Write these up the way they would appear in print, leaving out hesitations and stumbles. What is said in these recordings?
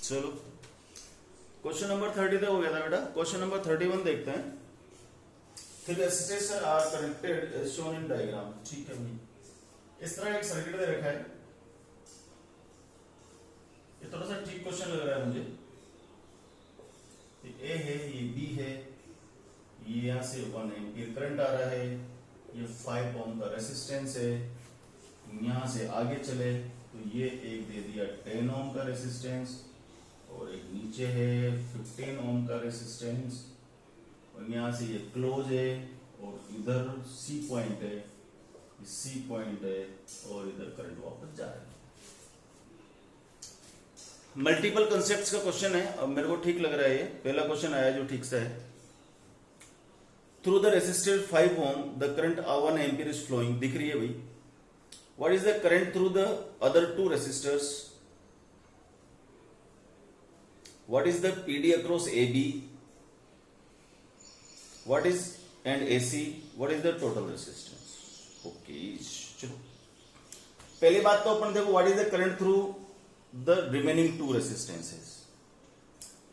चलो question number 30 तक हो गया था बेटा। क्वेश्चन नंबर 31 देखते हैं। फिर resistors are connected as shown in diagram. ठीक है भाई, इस तरह एक सर्किट दे रखा है। ये थोड़ा सा ठीक क्वेश्चन लग रहा है मुझे। ए है, ये बी है, ये यहां से 1 एम्पीयर करंट आ रहा है, ये 5 ओम का रेसिस्टेंस है। यहां से आगे चले तो ये एक दे दिया 10 ओम का रेसिस्टेंस, और एक नीचे है 15 ओम का रेसिस्टेंस, और यहां से ये क्लोज है, और इधर सी पॉइंट है, सी पॉइंट है, और इधर करंट वापस जा रहा है। मल्टीपल कंसेप्ट्स का क्वेश्चन है। अब मेरे को ठीक लग रहा है ये पहला क्वेश्चन आया जो ठीक से है। Through the resistor 5 ohm the current 1 ampere is flowing. दिख रही है भाई। What is the current through the other 2 resistors? What is the PD across AB? What is and AC? What is the total resistance? Okay, चलो पहली बात तो अपन देखो, what is the current through the remaining 2 resistances.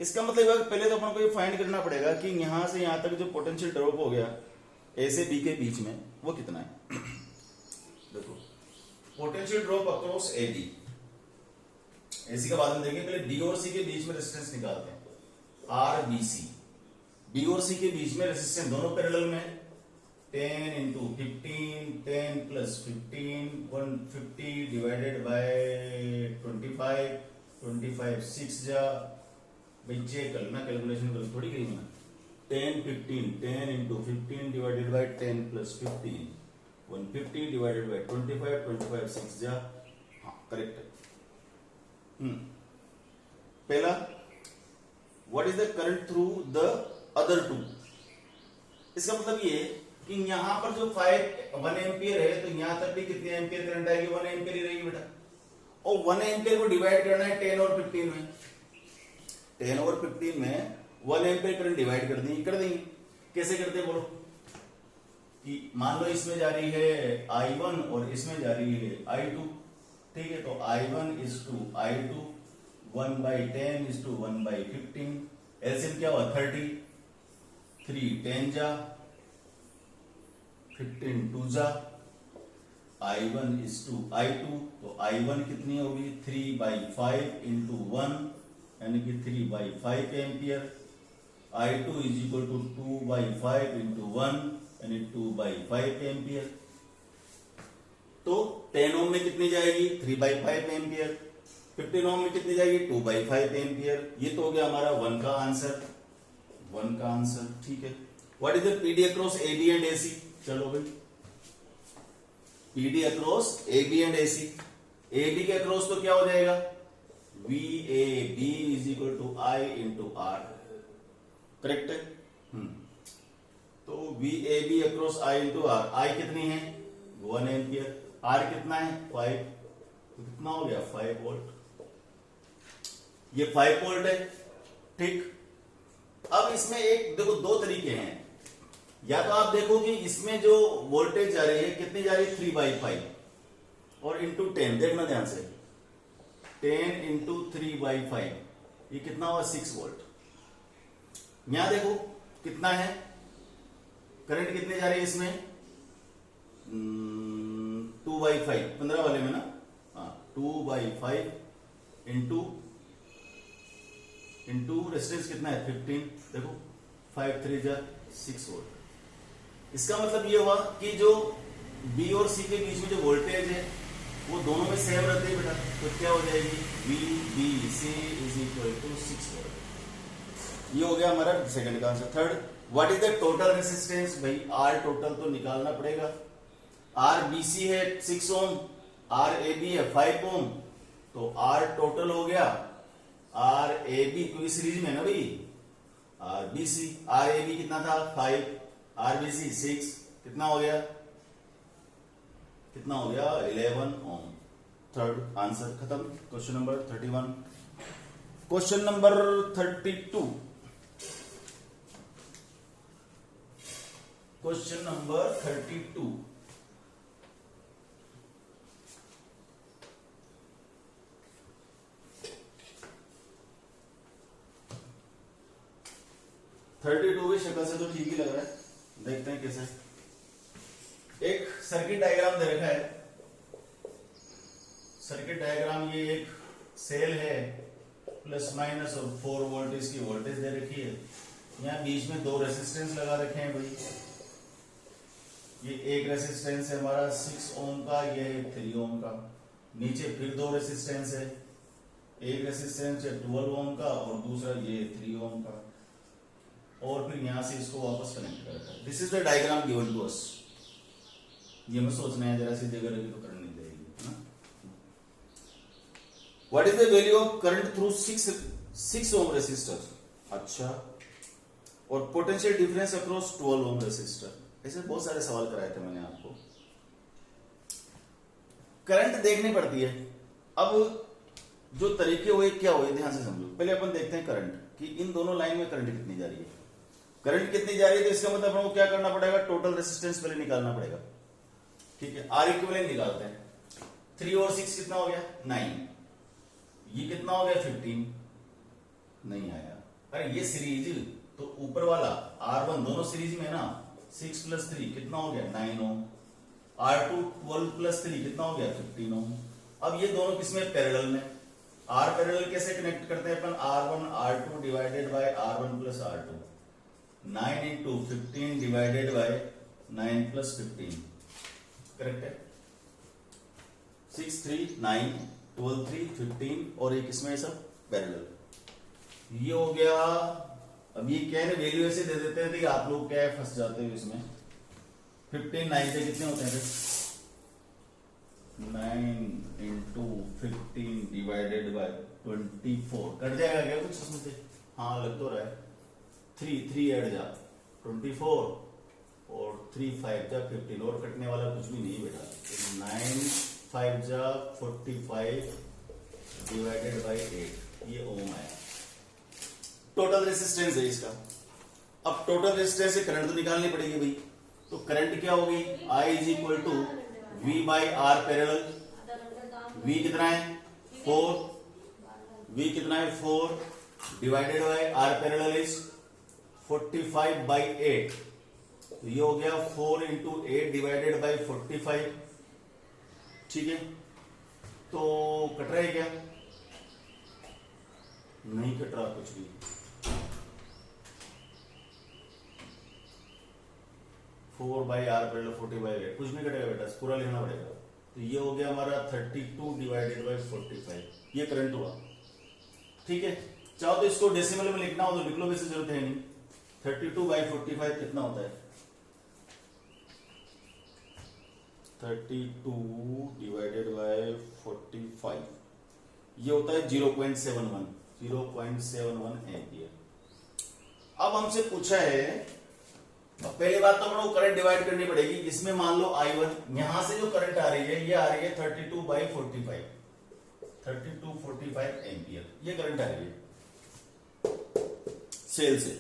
इसका मतलब है कि पहले तो अपन को ये फाइंड करना पड़ेगा कि यहां से यहां तक जो पोटेंशियल ड्रॉप हो गया A से B के बीच में वो कितना है। देखो potential drop across AB, AC का बाद में देखेंगे, पहले B और C के बीच में रेजिस्टेंस निकालते हैं। RBC, B और C के बीच में रेजिस्टेंस दोनों पैरेलल में 10 into 15, 10 plus 15, 150 divided by 25, 25 6 जा भाई चेक कर ना, कैलकुलेशन कर थोड़ी करी मैं। 10 15, 10 into 15 divided by 10 plus 15, 150 divided by 25, 25 6 जा, हाँ करेक्ट है। पहला, what is the current through the other 2? इसका मतलब ये कि यहां पर जो 1 एम्पियर है तो यहां तक भी कितने एम्पियर करंट आएगी? 1 एम्पियर ही रहेगी बेटा। और 1 एम्पियर को डिवाइड करना है 10 और 15 में। 10 और 15 में 1 एम्पियर करंट डिवाइड कर देंगे। कैसे करते हैं बोलो? कि मान लो इसमें जा रही है I1 और इसमें जा रही है I2। ठीक है, तो I1 is to I2, 1/10 is to 1/15। LCM क्या हुआ? 30, 3 10 जा, 15 2 जा, I1 is to I2, तो I1 कितनी होगी? 3/5 into 1 यानी कि 3/5 ampere. I2 is equal to 2/5 into 1 यानी 2/5 एम्पियर। तो 10 ओम में कितनी जाएगी? 3/5 एम्पियर। 15 ओम में कितनी जाएगी? 2/5 एम्पियर। ये तो हो गया हमारा 1 का आंसर, 1 का आंसर। ठीक है, what is the PD across AB and AC? चलो भाई, PD across AB and AC। AB के अक्रॉस तो क्या हो जाएगा? VAB is equal to I into R। Correct है। तो VAB across I into R। I कितनी है? 1 एम्पियर। R कितना है? 5। तो कितना हो गया? 5 वोल्ट। ये 5 वोल्ट है। ठीक, अब इसमें एक देखो 2 तरीके हैं। या तो आप देखो कि इसमें जो वोल्टेज जा रही है कितनी जा रही है? 3/5 और इंटू 10। देखना ध्यान से, 10 इंटू 3/5 ये कितना हुआ? 6 वोल्ट। यहां देखो कितना है करंट, कितने जा रही है इसमें? 2/5, 15 वाले में ना, हाँ 2/5 इंटू रेजिस्टेंस कितना है? 15। देखो 5 3 जा 6 वोल्ट। इसका मतलब ये हुआ कि जो B और C के बीच में जो वोल्टेज है वो दोनों में सेम रहती है बेटा। तो क्या हो जाएगी? VBC is equal to 6 volt. ये हो गया हमारा सेकंड का answer. Third, what is the total resistance? भाई R टोटल तो निकालना पड़ेगा। RBC है 6 ओम, RAB है 5 ओम, तो R टोटल हो गया RAB, क्योंकि सीरीज में है ना भाई, RBC। RAB कितना था? 5, RBC 6, कितना हो गया? 11 ओम। थर्ड आंसर खत्म। Question number 31। Question number 32। Question number 32। 32 की शक्ल से तो ठीक ही लग रहा है, देखते हैं कैसे। एक सर्किट डायग्राम दे रखा है। सर्किट डायग्राम, ये एक सेल है प्लस माइनस और 4 वोल्ट इसकी वोल्टेज दे रखी है। यहाँ बीच में 2 रेसिस्टेंस लगा रखे हैं भाई। ये एक रेसिस्टेंस है हमारा 6 ओम का, ये है 3 ओम का। नीचे फिर 2 रेसिस्टेंस है, एक रेसिस्टेंस है 12 ओम का और दूसरा ये 3 ओम का, और फिर यहां से इसको वापस कनेक्ट करता है। This is the diagram given to us. ये मैं सोचना है जरा सी जगह रखी तो करंट नहीं देगी ना। What is the value of current through 6 ohm resistor? अच्छा, और potential difference across 12 ohm resistor. ऐसे बहुत सारे सवाल कराए थे मैंने आपको। करंट देखनी पड़ती है। अब जो तरीके हुए क्या हुए ध्यान से समझो। पहले अपन देखते हैं करंट कि इन दोनों लाइन में करंट कितनी जा रही है। करंट कितनी जा रही है तो इसका मतलब अपन को क्या करना पड़ेगा, टोटल रेजिस्टेंस पहले निकालना पड़ेगा। ठीक है, आर इक्विवेलेंट निकालते हैं। 3 और 6 कितना हो गया, 9। ये कितना हो गया, 15। नहीं आया। अरे ये सीरीज तो ऊपर वाला R1 दोनों सीरीज में ना, 6 + 3 कितना हो गया, 9 ओम। R2 12 + 3 कितना हो गया, 15 ओम। अब ये दोनों किसमें, पैरेलल में। R पैरेलल कैसे कनेक्ट करते हैं अपन, R1 R2 divided by R1 + R2। 9 × 15 divided by 9 + 15। Correct है। 6 3 9 12 3 15 और एक इसमें सब पैरेलल। ये हो गया। अब ये क्या है, वैल्यू ऐसे दे देते हैं कि आप लोग क्या है फंस जाते हो इसमें। 15 9 से कितने होते हैं, 9 × 15 डिवाइडेड बाय 24। कट जाएगा क्या कुछ उसमें से? हाँ लग तो रहा है। 3 ऐड जा 24 और 3 5 जा 15 और कटने वाला कुछ भी नहीं बेटा। 9 5 जा 45 डिवाइडेड बाय 8, ये ओम है। टोटल रेजिस्टेंस है इसका। अब टोटल रेजिस्टेंस से करंट तो निकालनी पड़ेगी भाई। तो करंट क्या होगी, I = V/R पैरेलल। V कितना है, 4। V कितना है, 4 divided by R parallel is 45/8। तो ये हो गया 4 × 8 डिवाइडेड बाय 45। ठीक है, तो कट रहा है क्या, नहीं कट रहा कुछ भी। 4/R पैरेलल 40/8 कुछ नहीं कटेगा बेटा, पूरा लिखना पड़ेगा। तो ये हो गया हमारा 32 डिवाइडेड बाय 45। ये करंट हुआ। ठीक है, चाहो तो इसको डेसिमल में लिखना हो तो लिख लो, वैसे जरूरत है नहीं। 32/45 कितना होता है, 32 डिवाइडेड बाय 45 ये होता है 0.71 एम्पियर। अब हमसे पूछा है, पहले बात तो हम लोग करंट डिवाइड करनी पड़ेगी। इसमें मान लो I1, यहां से जो करंट आ रही है ये आ रही है 32/45 एम्पियर। ये करंट आ रही है सेल से।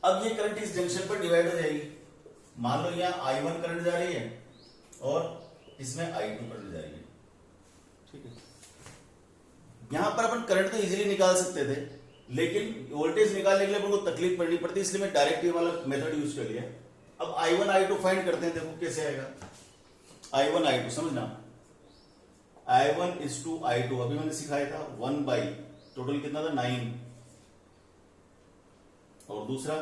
अब ये करंट इस जंक्शन पर डिवाइड हो जाएगी। मान लो यहाँ I1 करंट जा रही है और इसमें I2 करंट जा रही है। ठीक है, यहां पर अपन करंट तो इजीली निकाल सकते थे, लेकिन वोल्टेज निकालने के लिए अपन को तकलीफ पड़नी पड़ती, इसलिए मैं डायरेक्ट ये वाला मेथड यूज कर लिया। अब I1 I2 फाइंड करते हैं। देखो कैसे आएगा, I1 I2 समझना। I1 is to I2 अभी मैंने सिखाया था 1/ टोटल कितना था 9 और दूसरा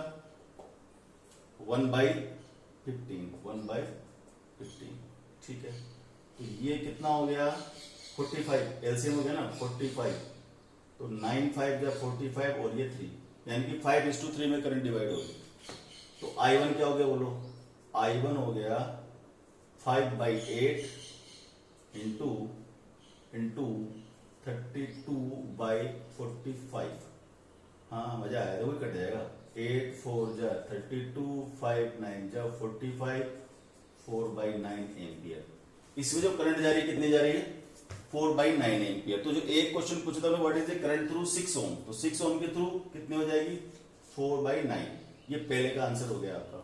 1/15। ठीक है, तो ये कितना हो गया 45, एलसीएम हो गया ना 45। तो 9 5 जा 45 और ये 3, यानी कि 5:3 में करंट डिवाइड हो गया। तो I1 क्या हो गया बोलो, I1 हो गया 5/8 इंटू 32/45। हाँ मजा आया, वो कट जाएगा। 8 4 जा 32, 5 9 जा 45, 4/9 एम्पियर। इसमें जो करंट जा रही है कितनी जा रही है, 4/9 एम्पियर। तो जो एक क्वेश्चन पूछा था what is the current through 6 ohm, तो 6 ओम के थ्रू कितने हो जाएगी 4/9। ये पहले का आंसर हो गया आपका।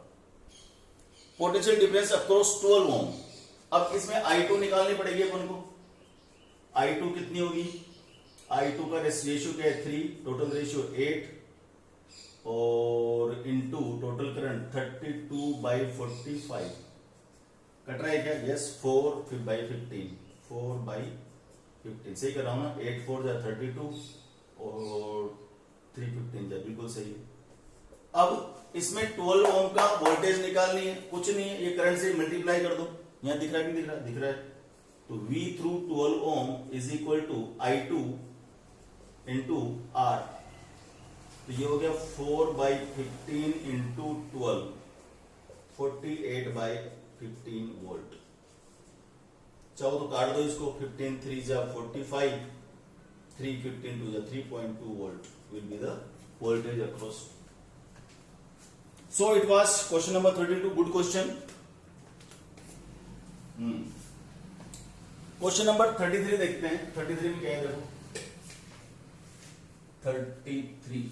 पोटेंशियल डिफरेंस अक्रॉस 12 ओम। अब इसमें I2 निकालनी पड़ेगी अपन को। I2 कितनी होगी, I2 का रेशियो क्या है 3, टोटल रेशियो 8 और इनटू टोटल करंट 32/45 कट रहा है क्या? यस, 4/15, 4/15 सही कर रहा हूं ना? 8 4 जा 32 और 315 जा बिल्कुल सही है। अब इसमें 12 ओम का वोल्टेज निकालनी है, कुछ नहीं है, ये करंट से मल्टीप्लाई कर दो। यहां दिख रहा है कि दिख रहा है? दिख रहा है। तो V through 12 ohm is equal to I2 into R। तो ये हो गया 4/15 इंटू 12, 48/15 वोल्ट। चाहो तो काट दो इसको, 15 3 जा 45, 3 15 2 जा 3.2 volt will be the voltage across. So it was question number 32. Good question. Question number 33 देखते हैं। 33 में क्या है देखो, 33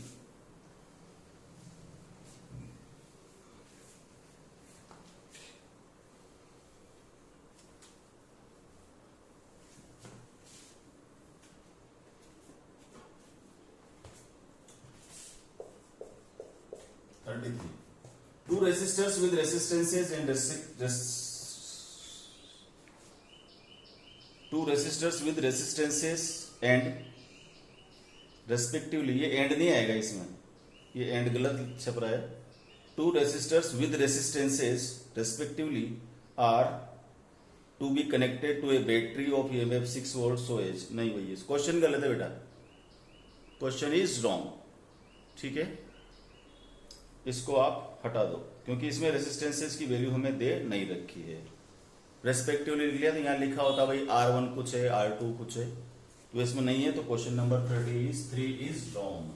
Two resistors with resistances and two resistors with resistances and respectively, ये एंड नहीं आएगा इसमें, ये एंड गलत छप रहा है। Two resistors with resistances respectively are to be connected to a battery of EMF 6 volts so as, नहीं भैया क्वेश्चन गलत है बेटा, क्वेश्चन इज रॉन्ग। ठीक है, इसको आप हटा दो क्योंकि इसमें रेसिस्टेंसेस की वैल्यू हमें दे नहीं रखी है। रेस्पेक्टिवली लिख लिया तो यहाँ लिखा होता भाई R1 कुछ है, R2 कुछ है, तो इसमें नहीं है। तो question number 33 is wrong,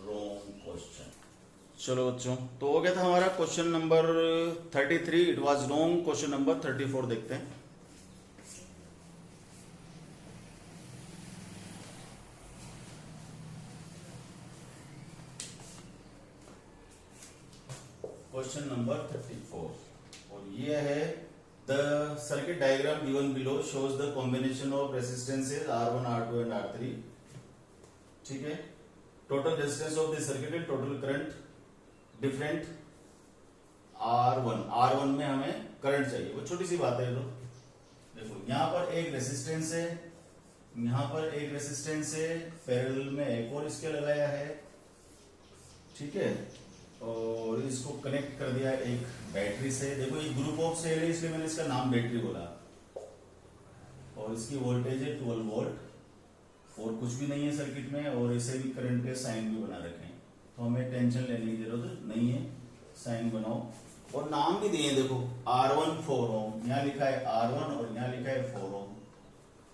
wrong question. चलो बच्चों, तो हो गया था हमारा question number 33, it was wrong. Question number 34 देखते हैं। क्वेश्चन नंबर 34 और ये है the circuit diagram given below shows the combination of resistances R1 R2 and R3। ठीक है, total resistance of the circuit and total current different R1 में हमें current चाहिए, वो छोटी सी बात है। तो देखो यहां पर एक रेसिस्टेंस है, यहां पर एक रेसिस्टेंस है, पैरेलल में एक और इसके लगाया है। ठीक है, और इसको कनेक्ट कर दिया एक बैटरी से। देखो ये ग्रुप ऑफ सेल है इसलिए मैंने इसका नाम बैटरी बोला। और इसकी वोल्टेज है 12 वोल्ट और कुछ भी नहीं है सर्किट में, और इसे भी करंट के साइन भी बना रखे हैं, तो हमें टेंशन लेने की जरूरत नहीं है। साइन बनाओ और नाम भी दिए, देखो R1 4 ओम, यहाँ लिखा है R1 और यहाँ लिखा है 4 ओम,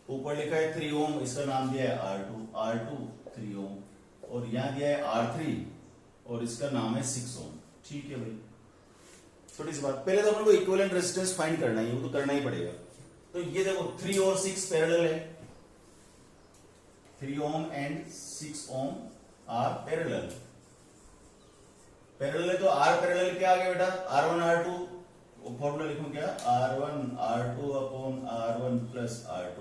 ऊपर लिखा है 3 ओम, इसका नाम दिया है R2 3 ओम, और यहाँ दिया है R3 और इसका नाम है 6 ओम। ठीक है भाई, छोटी सी बात। पहले तो अपन को इक्विवेलेंट रेजिस्टेंस फाइंड करना है, वो तो करना ही पड़ेगा। तो ये देखो 3 और 6 पैरेलल है, 3 ohm and 6 ohm are parallel. Parallel है तो आर पैरेलल क्या आ गया बेटा? R1 R2, फॉर्मूला लिखूं क्या? R1 R2 upon R1 plus R2,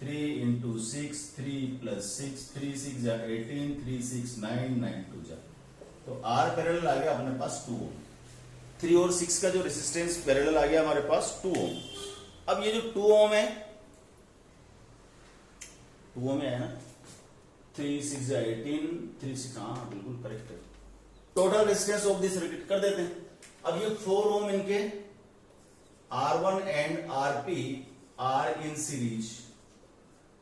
3 into 6, 3 plus 6, 3 6 जा 18, 3 6 9, 9 2 जा, तो R पैरेलल आ गया अपने पास 2 ओम। 3 और 6 का जो रेजिस्टेंस पैरेलल आ गया हमारे पास 2 ओम। अब ये जो 2 ओम है, 2 ओम है ना, 3 6 जा 18, 3 6, हाँ बिल्कुल करेक्ट है। Total resistance of this circuit कर देते हैं। अब ये 4 ओम इनके R1 and RP are in series,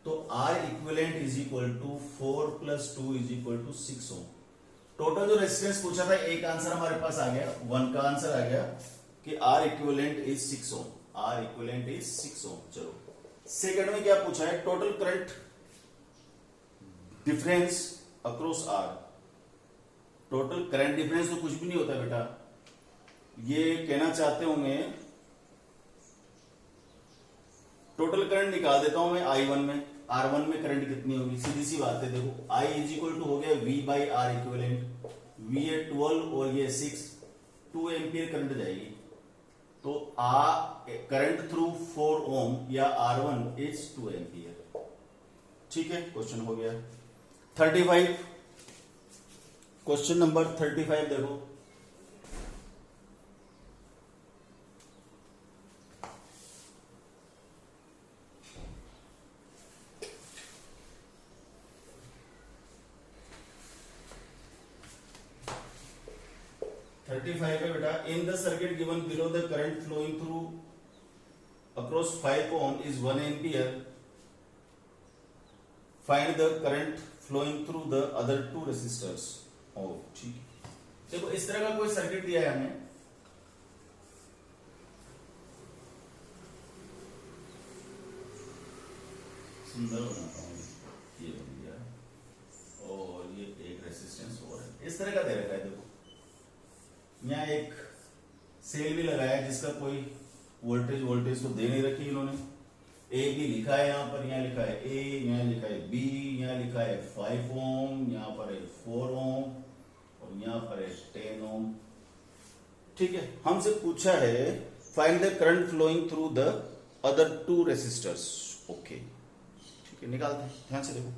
तो R equivalent is equal to 4 plus 2 is equal to 6 ohm. Total जो रेजिस्टेंस पूछा था, एक आंसर हमारे पास आ गया, 1 का आंसर आ गया कि R equivalent is 6 ohm, R equivalent is 6 ohm. चलो सेकंड में क्या पूछा है? Total current difference across R। Total current difference तो कुछ भी नहीं होता बेटा, ये कहना चाहते होंगे टोटल करंट निकाल देता हूं मैं I1 में, R1 में करंट कितनी होगी? सीधी सी बात है, देखो I इज इक्वल टू हो गया V by R equivalent, V है 12 और ये 6, 2 एम्पियर करंट जाएगी। तो करंट थ्रू 4 ओम या R1 इज 2 एम्पियर। ठीक है, क्वेश्चन हो गया। 35 क्वेश्चन नंबर 35 देखो। है बेटा, in the circuit given below the current flowing through across 5 ohm is 1 ampere, find the current flowing through the other two resistors. ओ ठीक है, देखो इस तरह का कोई सर्किट दिया है हमें, सुंदर बनाता हूं, ये बन गया और ये एक रेसिस्टेंस और है, इस तरह का दे रखा है। देखो यहाँ एक सेल भी लगाया है जिसका कोई वोल्टेज तो दे नहीं रखी इन्होंने। ए बी लिखा है यहाँ पर, यहाँ लिखा है ए, यहाँ लिखा है बी, यहाँ लिखा है 5 ओम, यहाँ पर है 4 ओम और यहाँ पर है 10 ओम। ठीक है, हमसे पूछा है find the current flowing through the other two resistors. Okay ठीक है, निकालते हैं, ध्यान से देखो।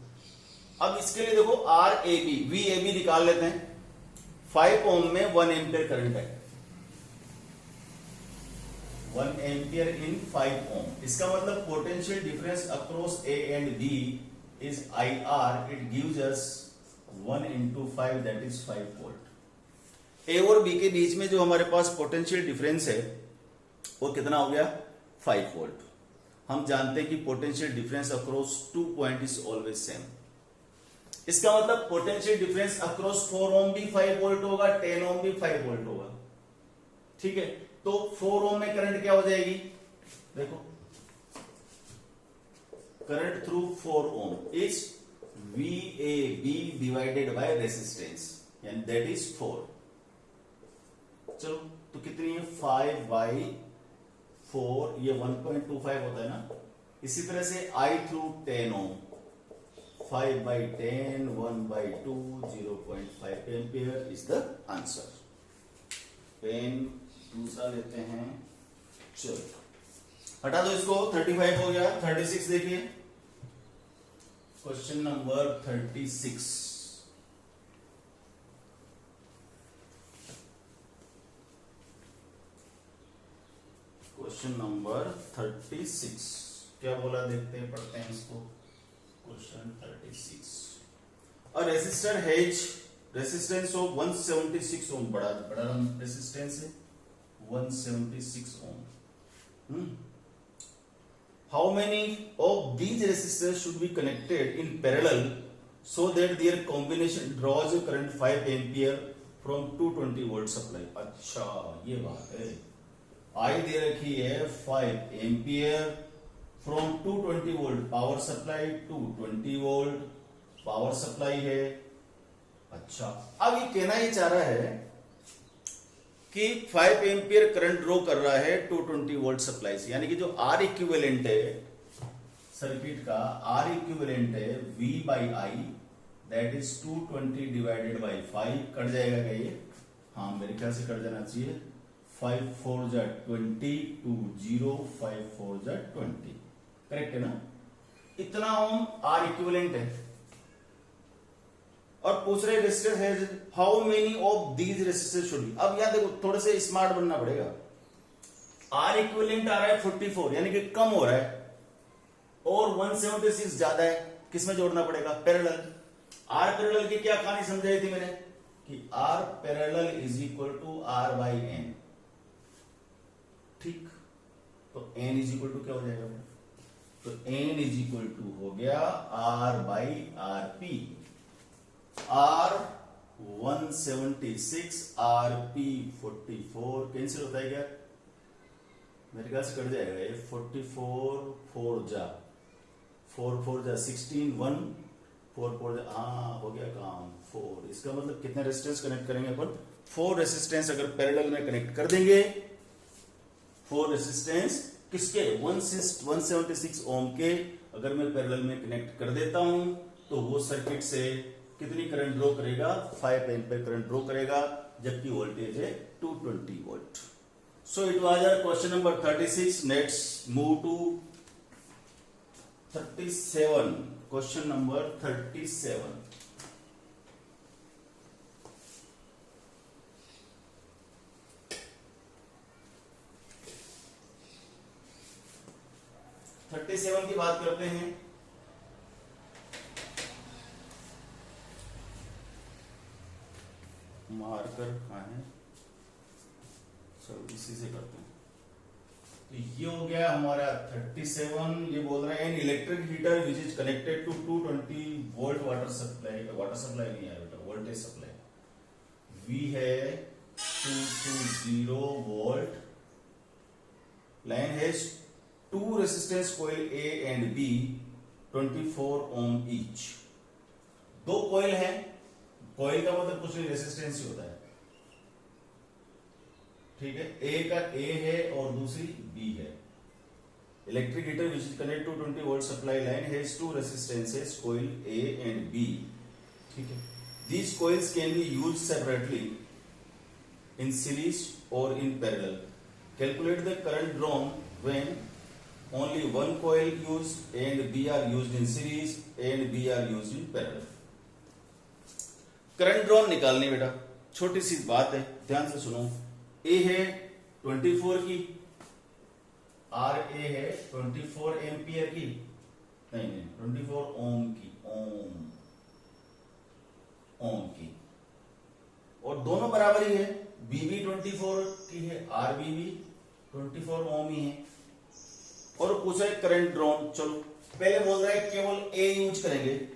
अब इसके लिए देखो R A B, V A B निकाल लेते हैं। 5 ओम में 1 एम्पियर करंट है, 1 एम्पियर इन 5 ओम। इसका मतलब potential difference across A and B is I R, it gives us 1 into 5 that is 5 volt. A और बी के बीच में जो हमारे पास पोटेंशियल डिफरेंस है वो कितना हो गया, 5 वोल्ट। हम जानते हैं कि potential difference across 2 point is always same. इसका मतलब पोटेंशियल डिफरेंस अक्रॉस 4 ओम भी 5 वोल्ट होगा, 10 ओम भी 5 वोल्ट होगा। ठीक है, तो 4 ओम में करंट क्या हो जाएगी, देखो current through 4 ohm is V A B divided by resistance and that is 4। चलो तो कितनी है, 5/4, ये 1.25 होता है ना। इसी तरह से I through 10 ohm, 5/10, 1/2, 0.5 ampere is the answer. Pen दूसरा लेते हैं, चलो हटा दो इसको, 35 हो गया। 36 देखिए, क्वेश्चन नंबर 36। क्वेश्चन नंबर 36 क्या बोला, देखते हैं, पढ़ते हैं इसको। Question 36, a resistor has resistance of 176 ohm, बड़ा रेसिस्टेंस है 176 ohm. How many of these resistors should be connected in parallel so that their combination draws current 5 ampere from 220 volt supply. अच्छा ये बात है, आई दे रखी है 5 ampere from 220 volt power supply, 220 volt power supply है। अच्छा, अब ये कहना ही चाह रहा है कि 5 एम्पियर करंट ड्रॉ कर रहा है 220 वोल्ट सप्लाई से, यानी कि जो आर इक्विवेलेंट है सर्किट का, आर इक्विवेलेंट है V by I, that is 220 divided by 5। Cut जाएगा क्या ये, हाँ मेरे ख्याल से कट जाना चाहिए। 5 4 जा 20, 2 0, 5 4 जा 20, करेक्ट है ना। इतना ओम आर इक्विवेलेंट है और पूछ रहे रेसिस्टर है how many of these resistor should be. अब यहां देखो थोड़े से स्मार्ट बनना पड़ेगा। आर इक्विवेलेंट आ रहा है 44, यानी कि कम हो रहा है, और 176 ज्यादा है, किसमें जोड़ना पड़ेगा, पैरेलल। आर पैरेलल की क्या कहानी समझाई थी मैंने, कि R parallel is equal to R by N. ठीक, तो एन इज इक्वल टू क्या हो जाएगा, तो एन इज इक्वल टू हो गया R by R P. R 176, R P 44, cancel होता है क्या, मेरे ख्याल से कट जाएगा ये। 44 4 जा 4 4 जा 16, 1 4 4 जा, हाँ हो गया काम 4। इसका मतलब कितने रेजिस्टेंस कनेक्ट करेंगे अपन, 4 रेजिस्टेंस अगर पैरेलल में कनेक्ट कर देंगे, 4 रेजिस्टेंस किसके, 176 ओम के अगर मैं पैरेलल में कनेक्ट कर देता हूं तो वो सर्किट से कितनी करंट ड्रॉ करेगा, 5 एम्पीयर करंट ड्रॉ करेगा, जबकि वोल्टेज है 220 volt. So it was our question number 36। Next move to 37, question number 37। 37 की बात करते हैं। मार्कर कहाँ है, चलो इसी से करते हैं। तो ये हो गया हमारा 37। ये बोल रहा है an electric heater which is connected to 220 volt water supply नहीं है बेटा, वोल्टेज सप्लाई वी है 220 volt, line has two resistance coil A and B 24 ohm each. दो कॉइल है, कॉइल का मतलब कुछ नहीं रेसिस्टेंस ही होता है, ठीक है। ए का ए है और दूसरी बी है। Electric heater which is connect to 20 volt supply line has two resistances coil A and B, ठीक है। These coils can be used separately in series और in parallel. Calculate the current drawn when only one coil used and B are used in series and B are used in parallel। Current drawn निकालनी बेटा, छोटी सी बात है, ध्यान से सुनो। ए है 24 की, आर ए है 24 एम्पियर की, नहीं 24 ओम की, ओम की, और दोनों बराबर ही है। बी भी 24 की है, आर बी भी 24 ओम ही है। और पूछा है करंट ड्रॉन, चलो पहले बोल रहा है केवल ए यूज करेंगे।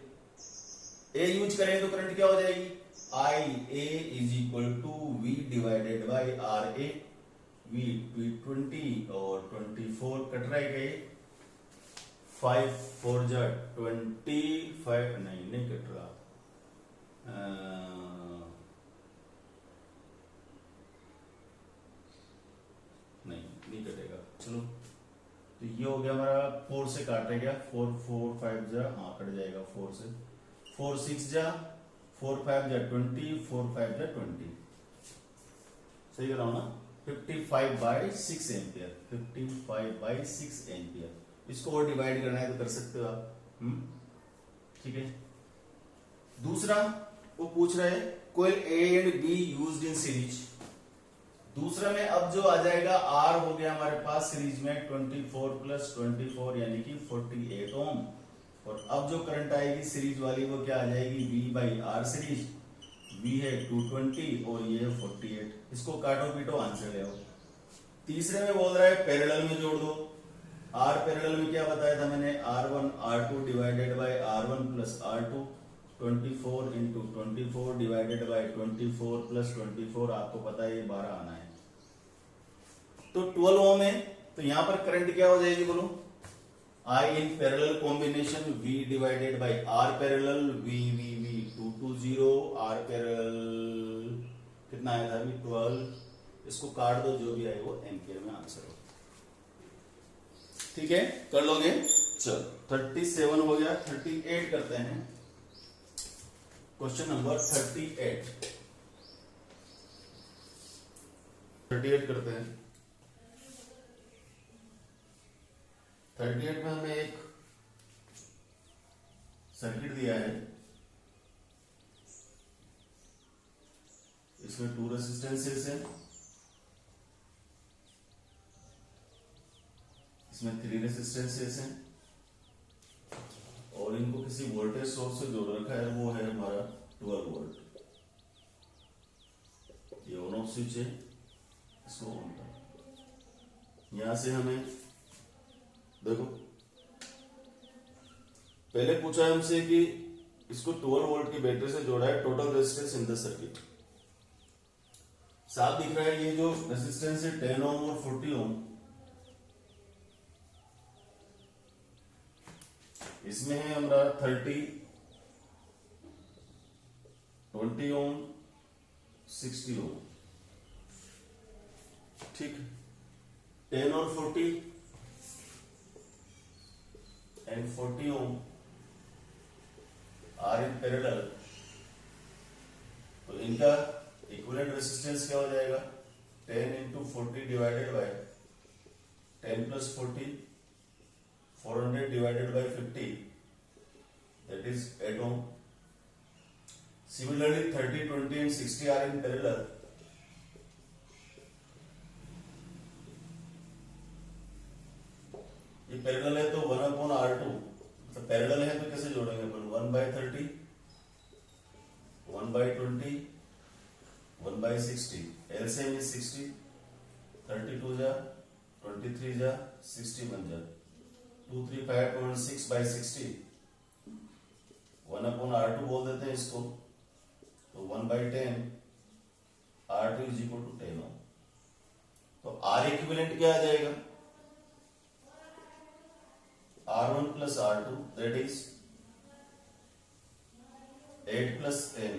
ए यूज करेंगे तो करंट क्या हो जाएगी, I A is equal to V divided by R A. V 20 और 24 कट रहे गए, 5 4 जा 25, नहीं कट रहा, नहीं कटेगा, चलो। तो ये हो गया हमारा 4 से काटेगा, 4 4 5 जा, हाँ कट जाएगा 4 से, 4 6 जा, 4 5 जा 20, 4 5 जा 20, सही कर रहा हूं ना। 55/6 एम्पियर, 55/6 एम्पियर। इसको और डिवाइड करना है तो कर सकते हो आप, ठीक है। दूसरा वो पूछ रहा है coil A and be used in series. दूसरा में अब जो आ जाएगा आर हो गया हमारे पास सीरीज में 24 + 24 यानी कि 48 ओम, और अब जो करंट आएगी सीरीज वाली वो क्या आ जाएगी, V/R सीरीज। V है 220 और ये है 48। इसको काटो पीटो आंसर ले आओ। तीसरे में बोल रहा है पैरेलल में जोड़ दो। आर पैरेलल में क्या बताया था मैंने, R1 R2 divided by R1 + R2, 24 × 24 divided by 24 + 24, आपको पता है ये 12 आना है। तो 12 ओम है, तो यहां पर करंट क्या हो जाएगी बोलो, I in parallel combination V divided by R parallel, V 220, R parallel कितना आया था अभी 12। इसको काट दो, जो भी आए वो एम्पियर में आंसर हो, ठीक है, कर लोगे। चलो 37 हो गया, 38 करते हैं। क्वेश्चन नंबर 38 करते हैं। 38 में हमें एक सर्किट दिया है, इसमें 2 रेसिस्टेंसेस हैं, इसमें 3 रेसिस्टेंसेस हैं, और इनको किसी वोल्टेज सोर्स से जोड़ रखा है, वो है हमारा 12 वोल्ट। ये ऑन ऑफ स्विच है, इसको ऑन कर। यहां से हमें देखो, पहले पूछा है हमसे कि इसको 12 वोल्ट की बैटरी से जोड़ा है, total resistance in the circuit साफ दिख रहा है। ये जो रेजिस्टेंस है 10 ओम और 40 ओम, इसमें है हमारा 30, 20 ओम, 60 ओम, ठीक। 10 और 40 and 40 ohm are in parallel, तो इनका इक्विवेलेंट रेजिस्टेंस क्या हो जाएगा, 10 × 40 divided by 10 + 40, 400 divided by 50, that is 8 ohm. Similarly 30, 20 and 60 are in parallel. ये पैरेलल है तो 1/R2, तो पैरेलल है तो कैसे जोड़ेंगे अपन? 1/30, 1/20, 1/60, एलसीएम इज 60, 32 जा 23 जा 60 बन जा 235.6/60, 1/R2 बोल देते हैं इसको, तो 1/10, R2 इज इक्वल टू 10 ओम। तो R इक्विवेलेंट क्या आ जाएगा? R1 plus R2 that is 8 plus 10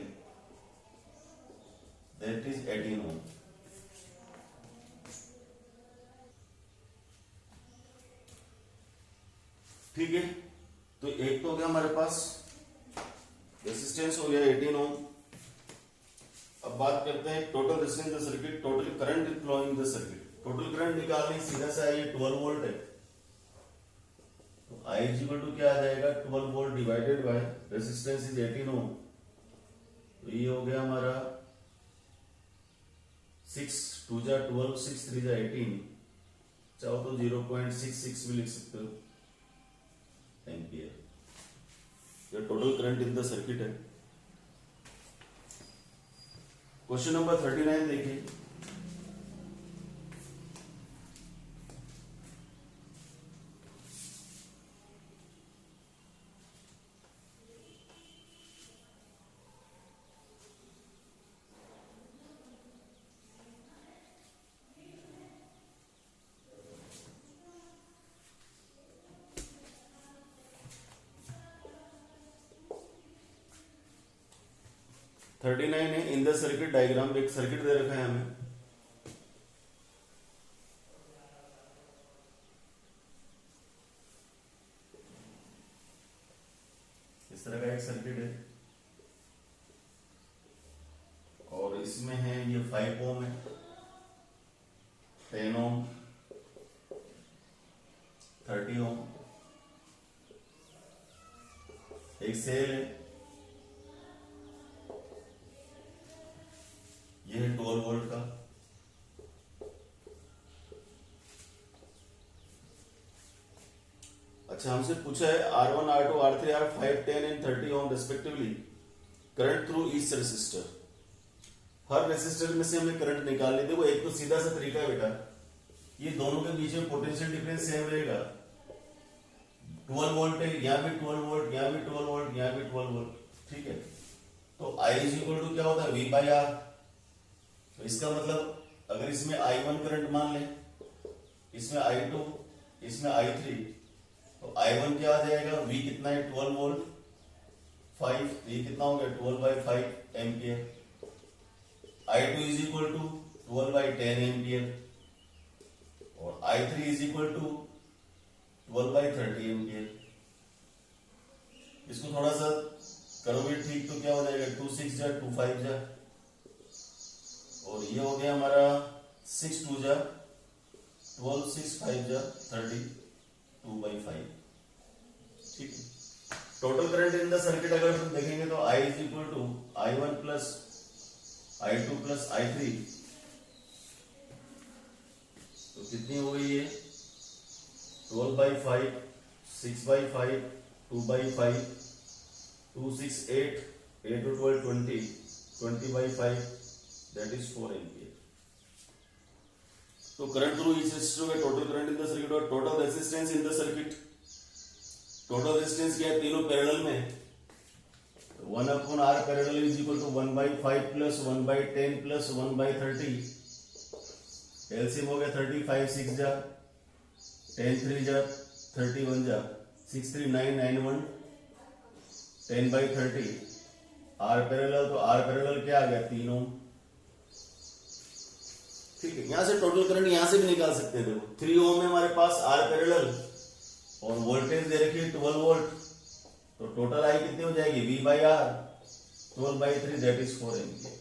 that is 18 ओम। ठीक है, तो एक तो हो गया हमारे पास रेजिस्टेंस हो गया 18 ओम। अब बात करते हैं total resistance the circuit, total current flowing the circuit. Total current निकालने सीधा सा ये 12 वोल्ट है, तो I इज इक्वल टू क्या आ जाएगा? 12 volt divided by resistance is 18 ओम, तो ये हो गया हमारा 6 2 जा 12, 6 3 जा 18, चाहो तो 0.66 भी लिख सकते हो एम्पियर। ये total current in the circuit है। क्वेश्चन नंबर 39 देखिए। थर्टी नाइन है इन द सर्किट डायग्राम, एक सर्किट दे रखा है हमें, इस तरह का एक सर्किट है और इसमें है ये 5 ओम है, 10 ओम, 30 ओम, एक सेल है, ये है 12 वोल्ट का, अच्छा हमसे पूछा है R1, R2, R3, R5, 10 and 30 ohm respectively current through each resistor. हर रेसिस्टर में से हमें करंट निकालने। देखो एक तो सीधा सा तरीका है बेटा, ये दोनों के बीच में पोटेंशियल डिफरेंस सेम रहेगा, 12 वोल्ट है, यहाँ भी 12 वोल्ट, यहाँ भी 12 वोल्ट, यहाँ भी 12 वोल्ट, ठीक है। तो I इज इक्वल टू क्या होता है? V/R। तो इसका मतलब अगर इसमें I1 करंट मान ले, इसमें I2, इसमें I3, तो I1 क्या आ जाएगा? V कितना है? 12 वोल्ट, 5, ये कितना हो गया? 12/5 ampere. I2 is equal to 12/10 ampere और I3 is equal to 12/30 ampere. इसको थोड़ा सा करोगे ठीक तो क्या हो जाएगा? 2 6 जा 2 5 जा, और ये हो गया हमारा 6 2 जा 12, 6 5 जा 30, 2/5, ठीक है। Total current in the circuit अगर हम देखेंगे तो I is equal to I1 plus I2 plus I3, तो कितनी हो गई है? 12/5, 6/5, 2/5, 2 6 8, 8 to 12 20, 20/5, that is 4 एम्पियर। तो करंट थ्रू ईच रेसिस्टर का total current in the circuit और total resistance in the circuit. Total resistance क्या है? तीनों पैरेलल में, 1/R parallel is equal to 1/5 plus 1/10 plus 1/30, LCM हो गया 35 6 जा 10 3 जा 31 जा 6 3 9 9 1 10/30, R पैरेलल, तो R पैरेलल क्या आ गया? 3 ओम, ठीक है। यहां से टोटल करंट यहां से भी निकाल सकते हैं। देखो 3 ओम है हमारे पास R पैरेलल और वोल्टेज दे रखी है 12 वोल्ट, तो टोटल आई कितनी हो जाएगी? V/R 12/3 that is 4 ampere.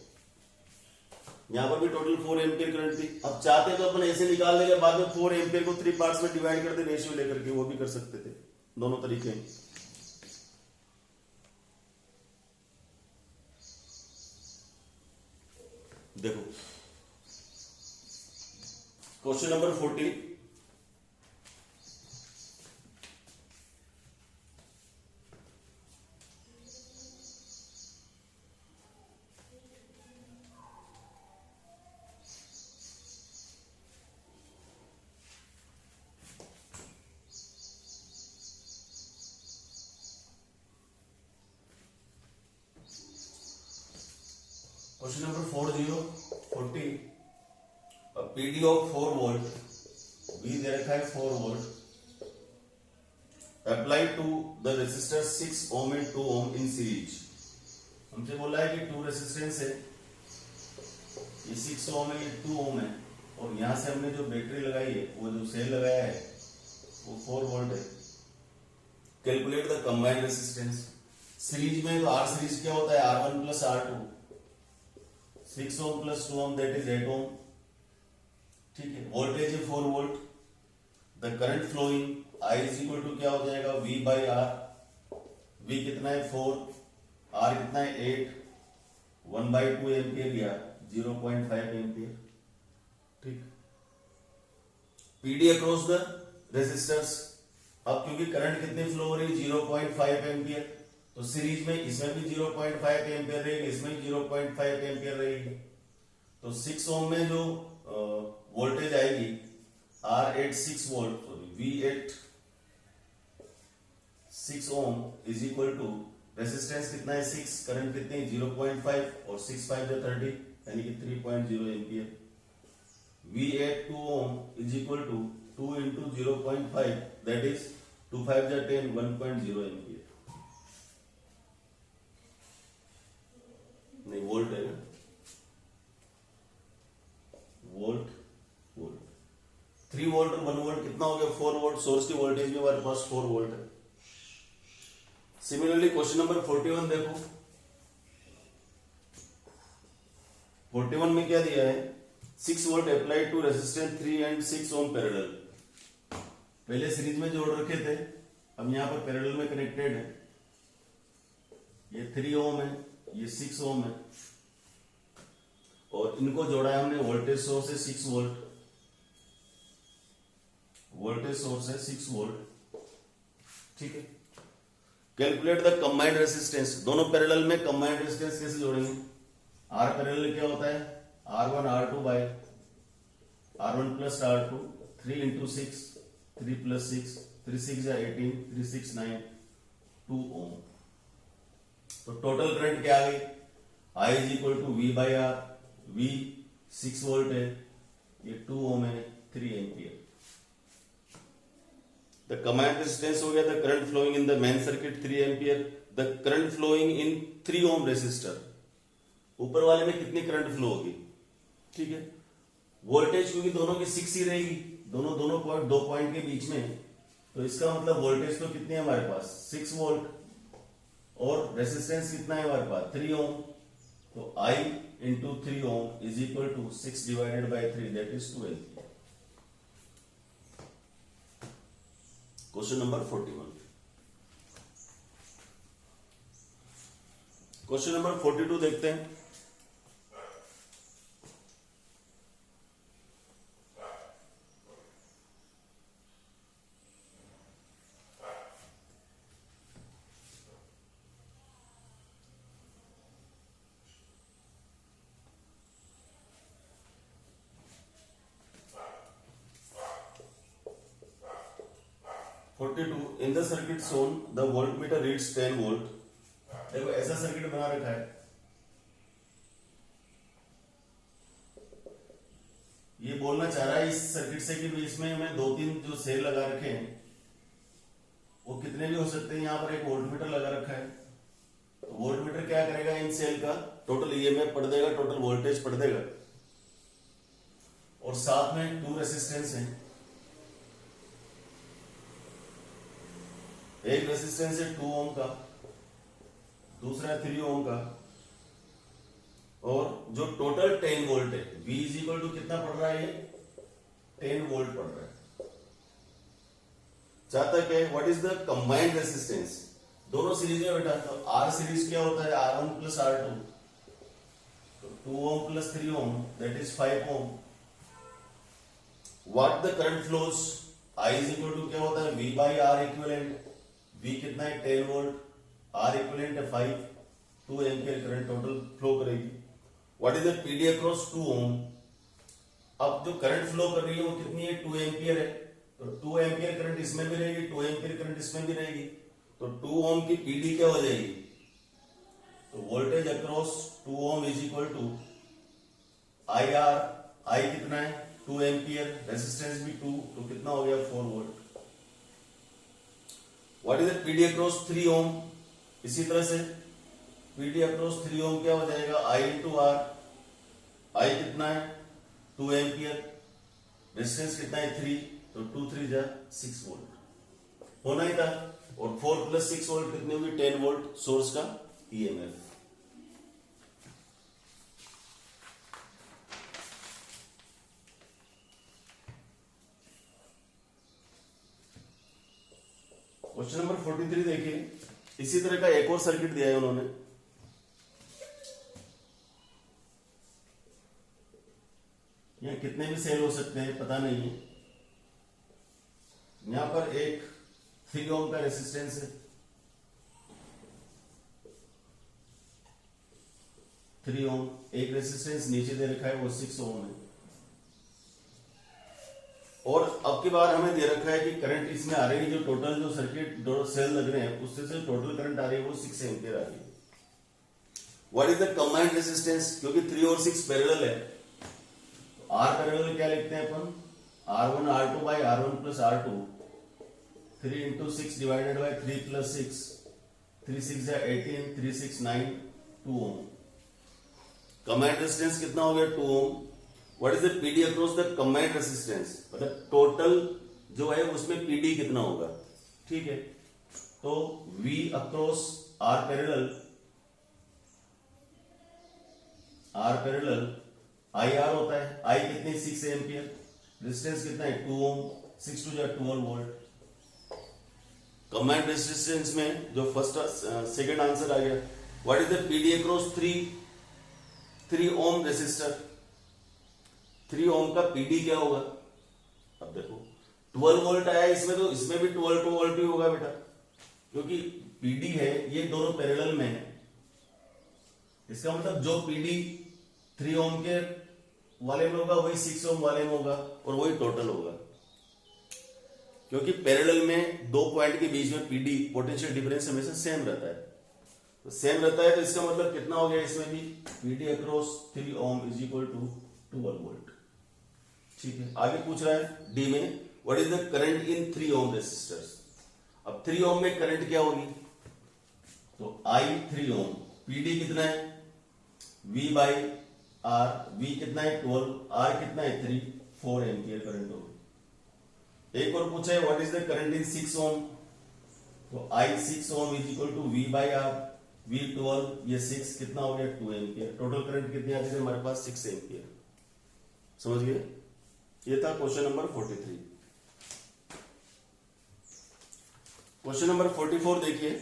यहां पर भी टोटल 4 एम्पियर करंट थी। अब चाहते तो अपन ऐसे निकाल लेंगे, बाद में 4 एम्पियर को 3 पार्ट्स में डिवाइड कर दे रेशियो लेकर के, वो भी कर सकते थे। दोनों तरीके हैं। देखो question number 40, question number 40 PD of 4 volt, V दे रखा है 4 volt, apply to the resistor 6 ohm and 2 ohm in series. हमसे बोला है कि 2 रेसिस्टेंस है, ये 6 ओम है, ये 2 ओम है, और यहां से हमने जो बैटरी लगाई है, वो जो सेल लगाया है वो 4 वोल्ट है। Calculate the combined resistance. Series में तो आर सीरीज क्या होता है, R1 plus R2, 6 ohm plus 2 ohm that is 8 ohm. ठीक है, वोल्टेज है 4 volt, the current flowing I is equal to क्या हो जाएगा, V बाई R। V कितना है 4, R कितना है 8, 1/2 एम्पियर या 0.5 एम्पियर। ठीक, पीडी अक्रॉस द रेजिस्टर्स। अब क्योंकि करंट कितनी फ्लो हो रही है, 0.5 एम्पियर, तो सीरीज में इसमें भी 0.5 एम्पियर रहेगी, इसमें भी 0.5 एम्पियर रहेगी। तो 6 ओम में जो वोल्टेज आएगी R8 6 volt, V8 6 ohm is equal to resistance कितना है 6, करंट कितनी 0.5 और 6 5 30 यानी कि 3.0 ampere. V8 2 ohm is equal to 2 into 0.5 that is 2 5 10 1.0 ampere. नहीं, वोल्ट है ना, वोल्ट वोल्ट। 3 वोल्ट और 1 वोल्ट कितना हो गया, 4 वोल्ट। सोर्स की वोल्टेज भी हमारे पास 4 वोल्ट है। सिमिलरली क्वेश्चन नंबर 41 देखो, 41 में क्या दिया है, 6 volt applied to resistance 3 and 6 ohm parallel. पहले सीरीज में जोड़ रखे थे, अब यहां पर पैरेलल में कनेक्टेड है। ये 3 ओम है, ये 6 ओम है, और इनको जोड़ा है हमने। वोल्टेज सोर्स है 6 वोल्ट, वोल्टेज सोर्स है 6 वोल्ट। ठीक है, कैलकुलेट द कंबाइंड रेसिस्टेंस। दोनों पैरेलल में कंबाइंड रेसिस्टेंस कैसे जोड़ेंगे, आर पैरेलल क्या होता है, R1 R2 by R1 plus R2, 3 into 6, 3 plus 6, 3 6 18, 3 6 9, 2 ohm. तो टोटल करंट क्या आ गई, I is equal to V by R। V 6 volt है, ये 2 ओम है, 3 एम्पियर। द कंबाइंड रेजिस्टेंस हो गया, the current flowing in the main circuit 3 ampere, the current flowing in 3 ohm resistor. ऊपर वाले में कितनी करंट फ्लो होगी, ठीक है। वोल्टेज क्योंकि दोनों की 6 ही रहेगी, दोनों पॉइंट, 2 पॉइंट के बीच में, तो इसका मतलब वोल्टेज तो कितनी है हमारे पास 6 वोल्ट, और रेसिस्टेंस कितना है हमारे पास 3 ओम। तो I into 3 ohm is equal to 6 divided by 3 that is 2 ampere. Question number 41। Question number 42 देखते हैं। In the circuit shown, the voltmeter reads 10 volt। देखो ऐसा सर्किट बना रखा है, ये बोलना चाह रहा है इस सर्किट से कि इसमें हमें 2-3 जो सेल लगा रखे हैं वो कितने भी हो सकते हैं। यहाँ पर एक वोल्टमीटर लगा रखा है, तो वोल्टमीटर क्या करेगा, इन सेल का टोटल ईएमएफ पढ़ देगा, टोटल वोल्टेज पढ़ देगा, और साथ में 2 रेसिस्टेंस हैं। एक रेसिस्टेंस है 2 ओम का, दूसरा 3 ओम का, और जो टोटल 10 वोल्ट है, V इज इक्वल टू कितना पड़ रहा है, ये 10 वोल्ट पड़ रहा है। चाहता क्या है, what is the combined resistance. दोनों सीरीज में बेटा, तो R सीरीज क्या होता है, R1 प्लस R2, तो 2 ohm plus 3 ohm that is 5 ohm. What the current flows, I is equal to क्या होता है, V by R equivalent. V कितना है 10 वोल्ट, R इक्विवेलेंट है 5, 2 एम्पियर करंट टोटल फ्लो करेगी। What is the PD across 2 ओम। अब जो current flow कर रही है वो कितनी है, 2 एम्पियर है, तो 2 एम्पियर करंट इसमें भी रहेगी, 2 एम्पियर करंट इसमें भी रहेगी, तो 2 ओम की पीडी क्या हो जाएगी, तो voltage across across 2 ohm is equal to I R, I कितना है 2 एम्पियर, रेसिस्टेंस भी 2, तो कितना हो गया 4 volt. What is the PD across 3 ओम, इसी तरह से पीडी अक्रॉस 3 ओम क्या हो जाएगा आई इंटू आर, आई कितना है 2 एम्पियर, रेजिस्टेंस कितना है 3, तो 2 3 जा 6 वोल्ट होना ही था। और 4 प्लस 6 वोल्ट कितनी होगी 10 वोल्ट सोर्स का ईएमएफ। क्वेश्चन नंबर 43 देखिए, इसी तरह का एक और सर्किट दिया है उन्होंने। यहाँ कितने भी सेल हो सकते हैं पता नहीं है। यहां पर एक 3 ओम का रेसिस्टेंस है, 3 ओम, एक रेसिस्टेंस नीचे दे रखा है वो 6 ओम है। और अब की बार हमें दे रखा है कि करंट इसमें आ रही है, जो टोटल जो सर्किट दो सेल लग रहे हैं उससे से टोटल करंट आ रही है वो 6 एम्पियर आ रही है। What is the combined resistance, क्योंकि 3 और 6 पैरेलल है, तो आर पैरेलल क्या लिखते हैं अपन R1 R2 by R1 plus R2, 3 into 6 divided by 3 plus 6, 3 6 या 18, 3 6 9, 2 ओम। कंबाइंड रेजिस्टेंस कितना हो गया 2 ohm. What is the PD across the combined resistance, मतलब टोटल जो है उसमें पीडी कितना होगा, ठीक है। तो V across R parallel I R होता है, आई कितनी 6 एम्पियर, रेजिस्टेंस कितना है 2 ओम, 6 टू 12 वोल्ट। कंबाइंड रेजिस्टेंस में जो फर्स्ट सेकंड आंसर आ गया। What is the PD across 3 ohm resistor, 3 ओम का पीडी क्या होगा। अब देखो 12 वोल्ट आया इसमें, तो इसमें भी 12 वोल्ट ही होगा बेटा, क्योंकि पीडी है ये दोनों पैरेलल में है। इसका मतलब जो पीडी 3 ओम के वाले में होगा वही 6 ओम वाले में होगा और वही टोटल होगा, क्योंकि पैरेलल में दो पॉइंट के बीच में पीडी पोटेंशियल डिफरेंस हमेशा सेम रहता है। तो सेम रहता है तो इसका मतलब कितना हो गया इसमें भी PD across 3 ohm is equal to 12 volt, ठीक है। आगे पूछ रहा है डी में, what is the current in 3 ohm resistors. अब 3 ओम में करंट क्या होगी, तो आई 3 ओम, पीडी कितना है V बाई आर, V कितना है 12, R कितना है 3, 4 एम्पियर करंट होगी। एक और पूछा है what is the current in 6 ohm, तो I 6 ohm is equal to V by R, V 12, ये 6 कितना हो गया 2 एम्पियर। टोटल करंट कितनी आती है हमारे पास 6 एम्पियर। समझ गए, ये था क्वेश्चन नंबर 43। क्वेश्चन नंबर 44 देखिए,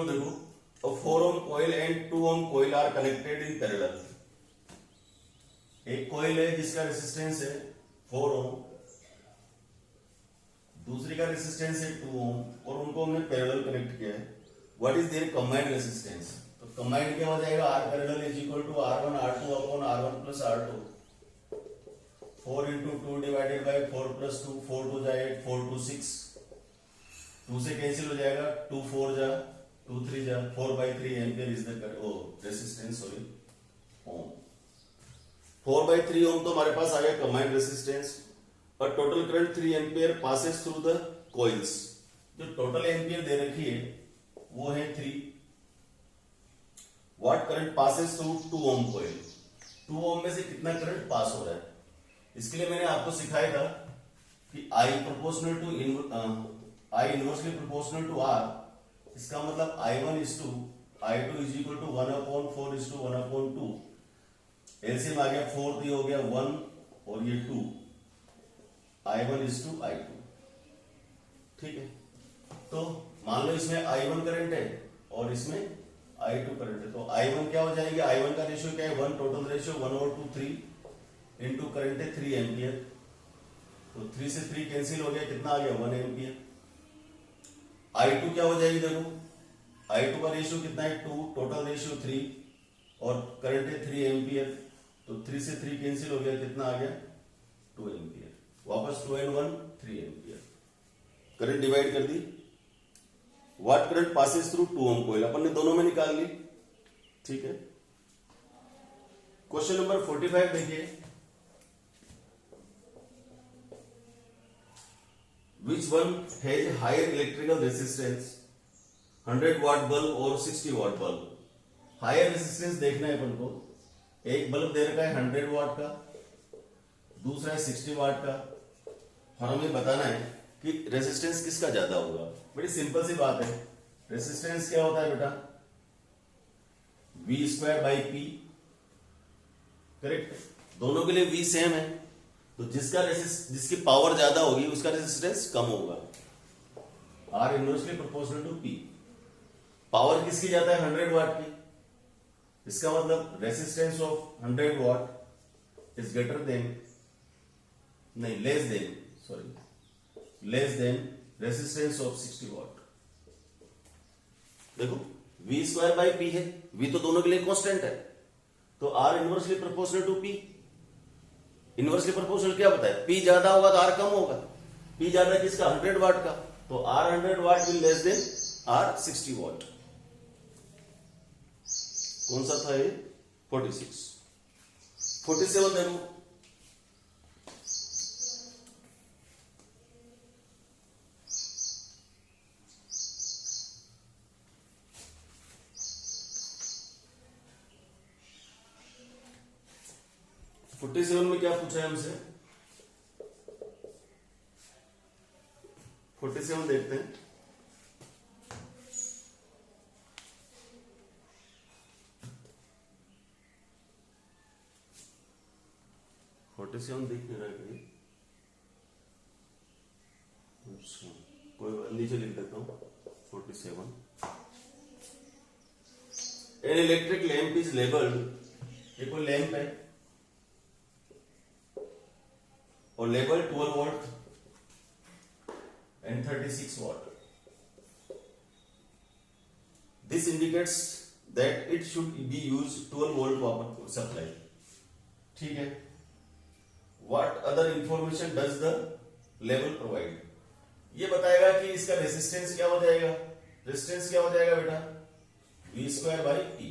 देखो, a 4 ohm coil and 2 ohm coil are connected in parallel। एक कॉइल है जिसका रेसिस्टेंस है 4 ओम, दूसरी का रेसिस्टेंस है 2 ओम, और उनको हमने पैरेलल कनेक्ट किया है। What is their combined resistance, तो कंबाइंड क्या हो जाएगा R parallel is equal to R1 R2 upon R1 plus R2, 4 into 2 divided by 4 plus 2, 4 2 जाए 4 2 6, 2 से कैंसिल हो जाएगा, 2 4 जा 2 3 जा 4 by 3 ampere is the resistance, sorry ohm. 4 by 3 ohm तो हमारे पास आ गया कंबाइंड रेसिस्टेंस, और total current 3 ampere passes through the coils. जो टोटल एम्पियर दे रखी है वो है 3। What current passes through 2 ohm coil, 2 ohm में से कितना करंट पास हो रहा है। इसके लिए मैंने आपको सिखाया था कि I proportional to I inversely proportional to R, इसका मतलब I1 is to I2 is equal to 1/4 is to 1/2। LCM आ गया 4, तो ये हो गया 1 और ये 2, I1 is to I2, ठीक है। तो मान लो इसमें I1 करंट है और इसमें I2 करंट है, तो I1 क्या हो जाएगा, I1 का रेशियो क्या है 1, टोटल रेशियो 1/2 3, इंटू करंट है 3 एम्पियर, तो 3 से 3 कैंसिल हो गया, कितना आ गया 1 एम्पियर। I2 क्या हो जाएगी देखो, I2 का रेशियो कितना है 2, टोटल रेशियो 3 और करंट है 3 एम्पियर, तो 3 से 3 कैंसिल हो गया, कितना आ गया 2 एम्पियर। वापस 2 and 1 3 एम्पियर। करंट डिवाइड कर दी, what current passes through 2 ohm coil, अपन ने दोनों में निकाल ली, ठीक है। क्वेश्चन नंबर 45 देखिए, which one has higher electrical resistance, 100 watt bulb और 60 watt bulb। हायर रेजिस्टेंस देखना है अपन को, एक बल्ब दे रखा है 100 वाट का, दूसरा है 60 वाट का, और हमें बताना है कि रेजिस्टेंस किसका ज्यादा होगा। बड़ी सिंपल सी बात है, रेजिस्टेंस क्या होता है बेटा, V square by P, correct. दोनों के लिए V सेम है, तो जिसकी पावर ज्यादा होगी उसका रेजिस्टेंस कम होगा, R inversely proportional to P। Power किसकी ज्यादा है 100 वाट की, इसका मतलब resistance of 100 watt is greater than, नहीं less than resistance of 60 watt. देखो V स्क्वायर बाई पी है, V तो दोनों के लिए कांस्टेंट है, तो R inversely proportional to P। Inversely proportional क्या बताए, P ज्यादा होगा तो R कम होगा, P ज्यादा किसका 100 वाट का, तो R 100 what will less than R 60 वाट। कौन सा था ये 46। 47 देखो, में क्या पूछा है हमसे, 47 देखते हैं। दिख नहीं रहा है, कोई नीचे लिख देता हूं 47। An electric lamp is labelled, ये कोई लैंप है और label 12 volt and 36 what. This indicates that it should be use 12 volt power supply, ठीक है। What other information does the level provide, ये बताएगा कि इसका रेजिस्टेंस क्या हो जाएगा, रेजिस्टेंस क्या हो जाएगा बेटा V स्क्वायर बाई पी,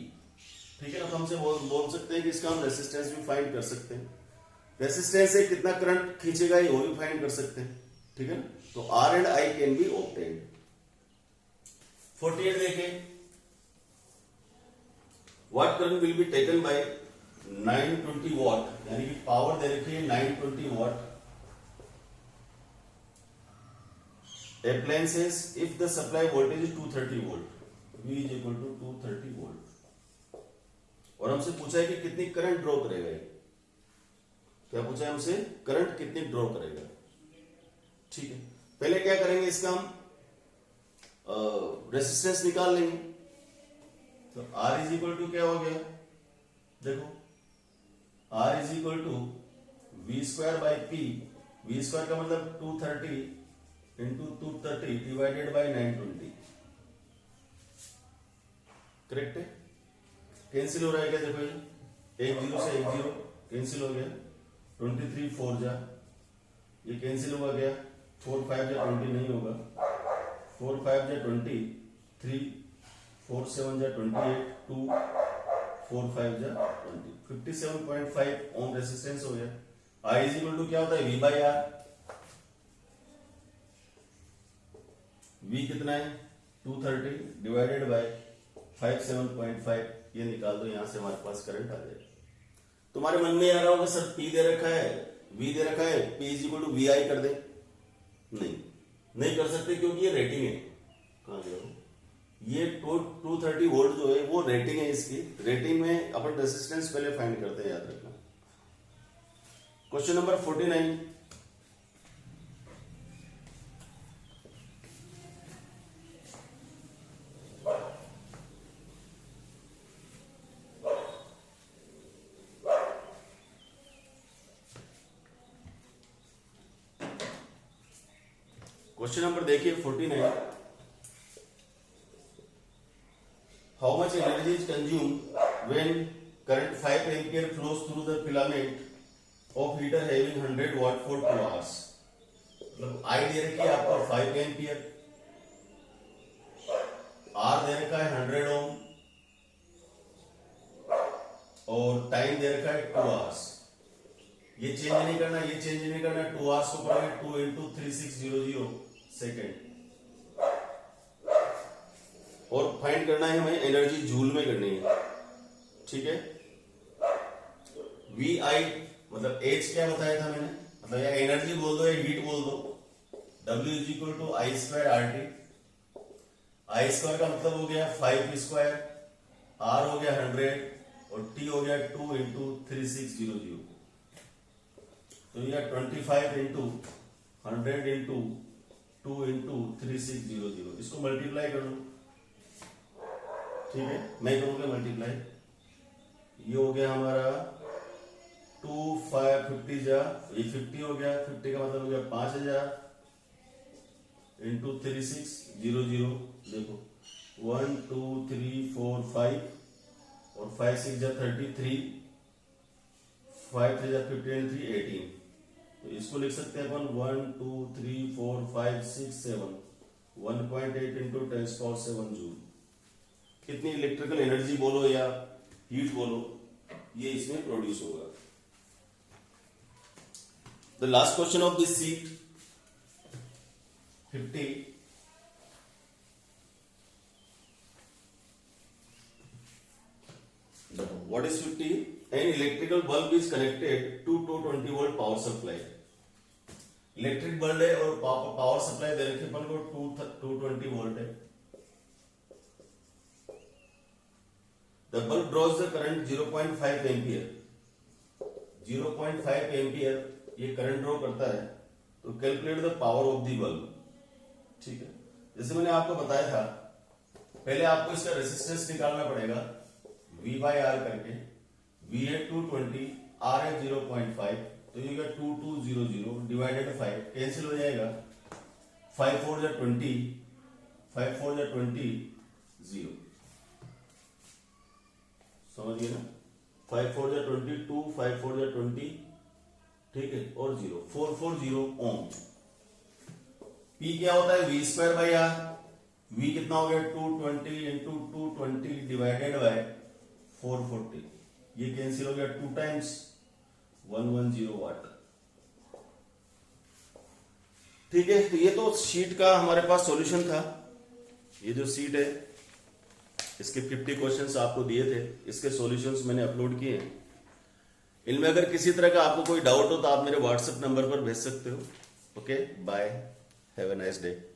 ठीक है ना। तो हमसे बोल सकते हैं कि इसका हम रेजिस्टेंस भी फाइंड कर सकते हैं, रेजिस्टेंस से कितना करंट खींचेगा ये वो भी फाइंड कर सकते हैं, ठीक है ना। तो R and I can be obtained. 48 देखें, what current will be taken by 920 what, यानी कि पावर दे रखी है 920 what. appliances if the supply voltage is 230 volt, V is equal to 230 volt। और हमसे पूछा है कि कितनी करंट ड्रॉ करेगा ये, क्या पूछा है हमसे, करंट कितनी ड्रॉ करेगा, ठीक है। पहले क्या करेंगे, इसका हम रेजिस्टेंस निकाल लेंगे। तो R इज इक्वल टू क्या हो गया, देखो R is equal to V square by P, V square का मतलब 230 इंटू 230 डिवाइडेड बाई 920, करेक्ट है। कैंसिल हो रहा है क्या, देखो ये 1 0 से 1 0 कैंसिल हो गया, 23 4 जा, ये कैंसिल हुआ गया, 4 5 जा 20 नहीं होगा, 4 5 जा 20, 3 4 7 जा 28, 2 4 5 जा 20, 57.5 ओम रेजिस्टेंस हो गया। I इज इक्वल टू क्या होता है V बाई आर, V कितना है 230 डिवाइडेड बाय 57.5, ये निकाल दो, यहां से हमारे पास करंट आ जाएगा। तुम्हारे मन में आ रहा होगा सर P दे रखा है, V दे रखा है, P is equal to VI कर दे, नहीं कर सकते क्योंकि ये रेटिंग है। कहां गया ये 230 वोल्ट जो है वो रेटिंग है, इसकी रेटिंग में अपन रेजिस्टेंस पहले फाइंड करते हैं, याद रखना। क्वेश्चन नंबर 49, क्वेश्चन नंबर देखिए 49. How much energy is consumed when current 5 ampere flows through the filament of heater having 100 watt for 2 hours. मतलब आई दे रखी है आपको 5 एम्पियर, आर दे रखा है 100 ओम और टाइम दे रखा है 2 आवर्स. ये चेंज नहीं करना, ये चेंज नहीं करना. 2 आवर्स को करोगे 2 इंटू 3600 सेकेंड. और फाइंड करना है हमें एनर्जी जूल में करनी है. ठीक है. वी आई मतलब एच क्या बताया था मैंने, मतलब या एनर्जी बोल दो या हीट बोल दो. W is equal to I square R T. I square का मतलब हो गया 5 स्क्वायर, आर हो गया 100 और टी हो गया 2 इंटू 3600. तो यह 25 इंटू 100 इंटू 2 इंटू 3600. इसको मल्टीप्लाई कर लो. ठीक है, मैं करूंगा मल्टीप्लाई. ये हो गया हमारा 2 5 50 जा, ये 50 हो गया. 50 का मतलब हो गया 5000 इंटू 3600. देखो 1 2 3 4 5 और 5 6 जा 33, 5 3 जा 15 3 18. तो इसको लिख सकते हैं अपन 1 2 3 4 5 6 7 1.8 इंटू 10⁻⁷ जूल. कितनी इलेक्ट्रिकल एनर्जी बोलो या हीट बोलो, ये इसमें प्रोड्यूस होगा. The last question of this seat 50. What is 50? An electrical bulb is connected to 220 volt power supply. Electric bulb है और पावर सप्लाई दे रखी अपन को 220 वोल्ट है. The bulb draws the current 0.5 ampere. 0.5 ampere ये करंट ड्रॉ करता है. तो calculate the power of the bulb. ठीक है, जैसे मैंने आपको बताया था, पहले आपको इसका रेजिस्टेंस निकालना पड़ेगा V बाय आर करके. V है 220, R है 0.5, तो ये 2200 डिवाइडेड 5 कैंसिल हो जाएगा. 5 4 जा 20, 5 4 जा 20 0. समझिए ना. 5 4 जा 22, 5 4 जा 20. ठीक है, और 0 440 ओम. P क्या होता है V square by R. V कितना हो गया 220 इंटू 220 डिवाइडेड बाय 440. ये कैंसिल हो गया 2 टाइम्स 110 वाट. ठीक है, तो ये तो शीट का हमारे पास सॉल्यूशन था. ये जो शीट है इसके 50 क्वेश्चंस आपको दिए थे, इसके सॉल्यूशंस मैंने अपलोड किए हैं. इनमें अगर किसी तरह का आपको कोई डाउट हो तो आप मेरे व्हाट्सएप नंबर पर भेज सकते हो. Okay, bye, have a nice day.